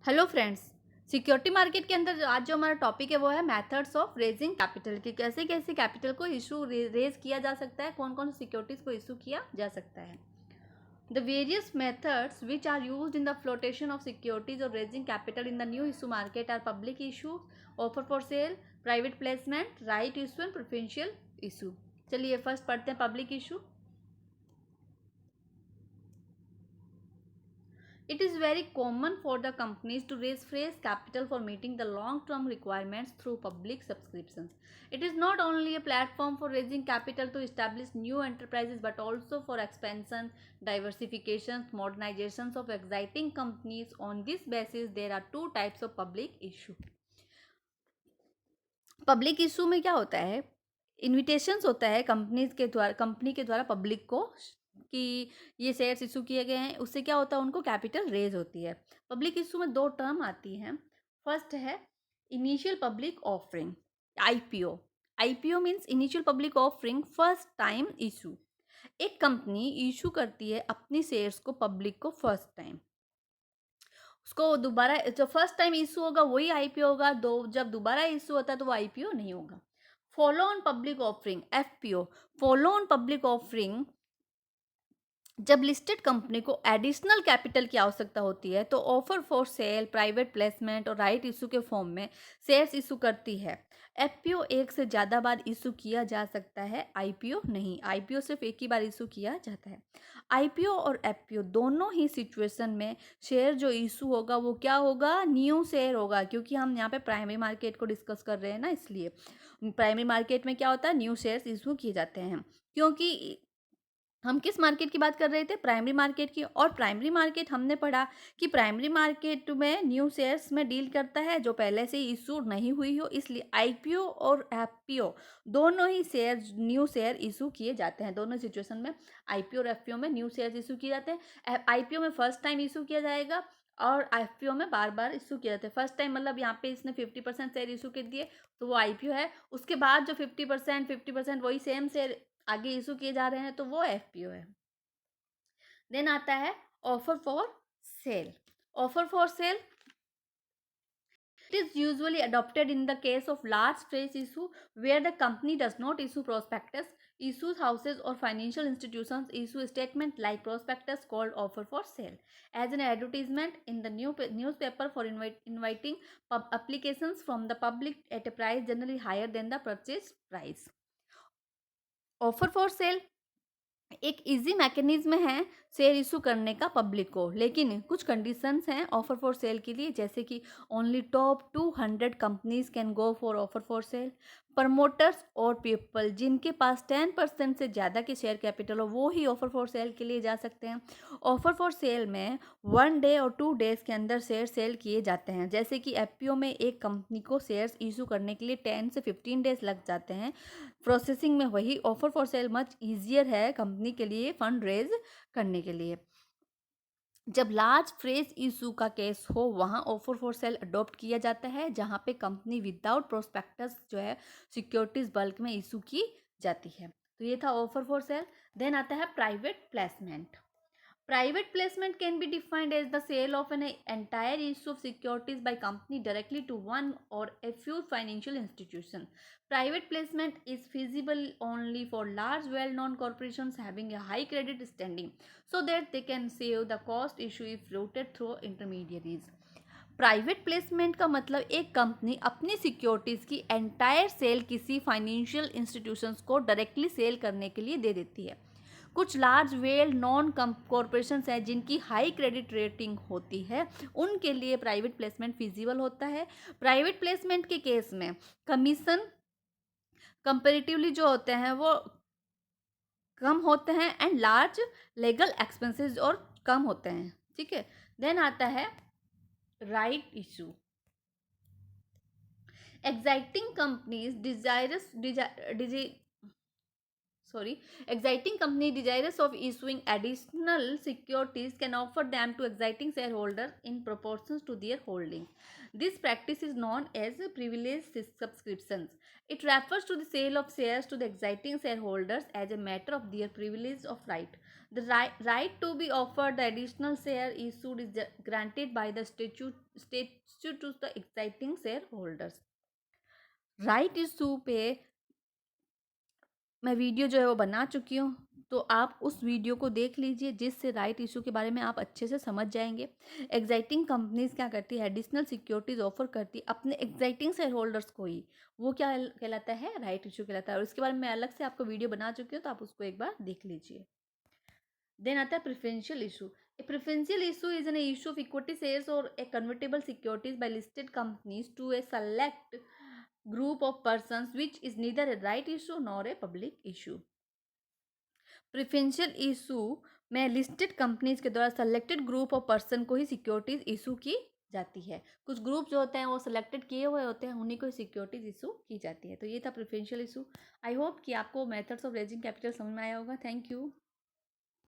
Hello friends. Security market के अंदर आज जो हमारा टॉपिक है वो है मेथड्स ऑफ रेजिंग कैपिटल कि कैसे कैसे कैपिटल को इशू रेज किया जा सकता है, कौन कौन सिक्योरिटीज को इशू किया जा सकता है। The various methods which are used in the flotation of securities और raising capital in the new issue market are public issue, offer for sale, private placement, right issue and preferential issue. चलिए first पढ़ते हैं public issue. It is very common for the companies to raise fresh capital for meeting the long-term requirements through public subscriptions. It is not only a platform for raising capital to establish new enterprises but also for expansion, diversifications, modernizations of existing companies. On this basis, there are two types of public issue. Public issue में क्या होता है, invitations होता है company के द्वारा public को कि ये शेयर्स इशू किए गए हैं, उससे क्या होता है उनको कैपिटल रेज होती है। पब्लिक इशू में दो टर्म आती हैं। फर्स्ट है initial public offering, IPO. IPO means initial public offering, first time issue. एक कंपनी इशू करती है अपनी शेयर्स को पब्लिक को फर्स्ट टाइम, उसको दोबारा जो फर्स्ट टाइम इशू होगा वही आईपीओ होगा, जब दोबारा इशू होता है तो वो आईपीओ नहीं होगा। Follow on public offering, FPO. Follow on public offering, जब लिस्टेड कंपनी को एडिशनल कैपिटल की आवश्यकता होती है तो offer for sale, private placement और राइट इशू के फॉर्म में शेयर्स इशू करती है। एफपीओ एक से ज़्यादा बार इशू किया जा सकता है, आईपीओ नहीं। आईपीओ सिर्फ एक ही बार इशू किया जाता है। आईपीओ और एफपीओ दोनों ही सिचुएशन में शेयर जो इशू होगा वो क्या होगा, न्यू शेयर होगा, क्योंकि हम यहाँ पे प्राइमरी मार्केट को डिस्कस कर रहे हैं ना, इसलिए प्राइमरी मार्केट में क्या होता है, न्यू शेयर्स इशू किए जाते हैं। क्योंकि हम किस मार्केट की बात कर रहे थे, प्राइमरी मार्केट की। और प्राइमरी मार्केट हमने पढ़ा कि प्राइमरी मार्केट में न्यू शेयर्स में डील करता है जो पहले से इशू नहीं हुई हो, इसलिए आईपीओ और एफपीओ दोनों ही शेयर न्यू शेयर इशू किए जाते हैं। दोनों सिचुएशन में आईपीओ और एफपीओ में न्यू शेयर इशू किए जाते हैं। आईपीओ में फर्स्ट टाइम इशू किया जाएगा और एफपीओ में बार बार इशू किया जाता है। फर्स्ट टाइम मतलब यहाँ पे इसने 50% शेयर इशू कर दिए तो वो आईपीओ है। उसके बाद जो 50% वही सेम शेयर आगे इशू किए जा रहे हैं तो वो एफपीओ है। देन आता है offer for cell. Offer for cell, it is usually adopted in the case of large fresh issue where the company does not issue prospectus, issues houses or financial institutions issue statement like prospectus called offer for sale as an advertisement in the newspaper for inviting applications from the public at a price generally higher than the purchase price. Offer for cell एक easy mechanism है share issue करने का public को, लेकिन कुछ conditions हैं offer for cell के लिए, जैसे कि only top 200 companies can go for offer for cell. Promoters और पीपल जिनके पास 10% से ज़्यादा की शेयर कैपिटल हो वो ही ऑफर फॉर सेल के लिए जा सकते हैं। ऑफर फॉर सेल में 1 डे और 2 डेज के अंदर शेयर सेल किए जाते हैं, जैसे कि एफपीओ में एक कंपनी को शेयर्स इशू करने के लिए 10 से 15 डेज लग जाते हैं प्रोसेसिंग में। वही offer for cell much easier है कंपनी के लिए फंड रेज करने के लिए। जब लार्ज फ्रेश इशू का केस हो वहाँ ऑफर फॉर सेल अडॉप्ट किया जाता है, जहाँ पे कंपनी विदाउट प्रोस्पेक्टस जो है सिक्योरिटीज बल्क में इशू की जाती है। तो ये था ऑफर फॉर सेल। देन आता है private placement. Private placement can be defined as the sale of an entire issue of securities by company directly to one or a few financial institutions. Private placement is feasible only for large well-known corporations having a high credit standing so that they can save the cost issue if routed through intermediaries. Private placement का मतलब एक company अपनी securities की entire cell किसी financial institutions को directly cell करने के लिए दे देती है। कुछ लार्ज वेल नॉन कॉरपोरेशन हैं जिनकी हाई क्रेडिट रेटिंग होती है, उनके लिए प्राइवेट प्लेसमेंट फिजिबल होता है। प्राइवेट प्लेसमेंट के केस में कमीशन कंपेरेटिवली जो होते हैं वो कम होते हैं एंड लार्ज लीगल एक्सपेंसेस और कम होते हैं, ठीक है। देन आता है right issue. Exciting companies exciting company desirous of issuing additional securities can offer them to exciting shareholders in proportions to their holdings. This practice is known as privileged subscriptions. It refers to the sale of shares to the exciting shareholders as a matter of their privilege of right. The right to be offered the additional share issued is granted by the statute to the exciting shareholders. Right issue पे मैं video जो है वो बना चुकी हूँ, तो आप उस वीडियो को देख लीजिए, जिससे राइट इशू के बारे में आप अच्छे से समझ जाएंगे। एग्जाइटिंग कंपनीज क्या करती है, एडिशनल सिक्योरिटीज ऑफर करती है अपने एग्जाइटिंग शेयर होल्डर्स को ही, वो क्या कहलाता है, राइट इशू कहलाता है। और इसके बारे में मैं अलग से आपको वीडियो बना चुकी हूँ, तो आप उसको एक बार देख लीजिए। देन आता है preferential issue. A preferential issue is an issue of equity shares और a convertible securities by listed companies to a select group of persons which is neither a right issue nor a public issue. Preferential issue में listed companies के द्वारा selected group of person को ही securities issue की जाती है। कुछ group जो होते हैं वो सिलेक्टेड किए हुए होते हैं, उन्हीं को सिक्योरिटीज इशू की जाती है। तो ये था प्रेफरेंशियल इशू। आई होप कि आपको मेथड्स ऑफ रेजिंग कैपिटल समझ में आया होगा। Thank you.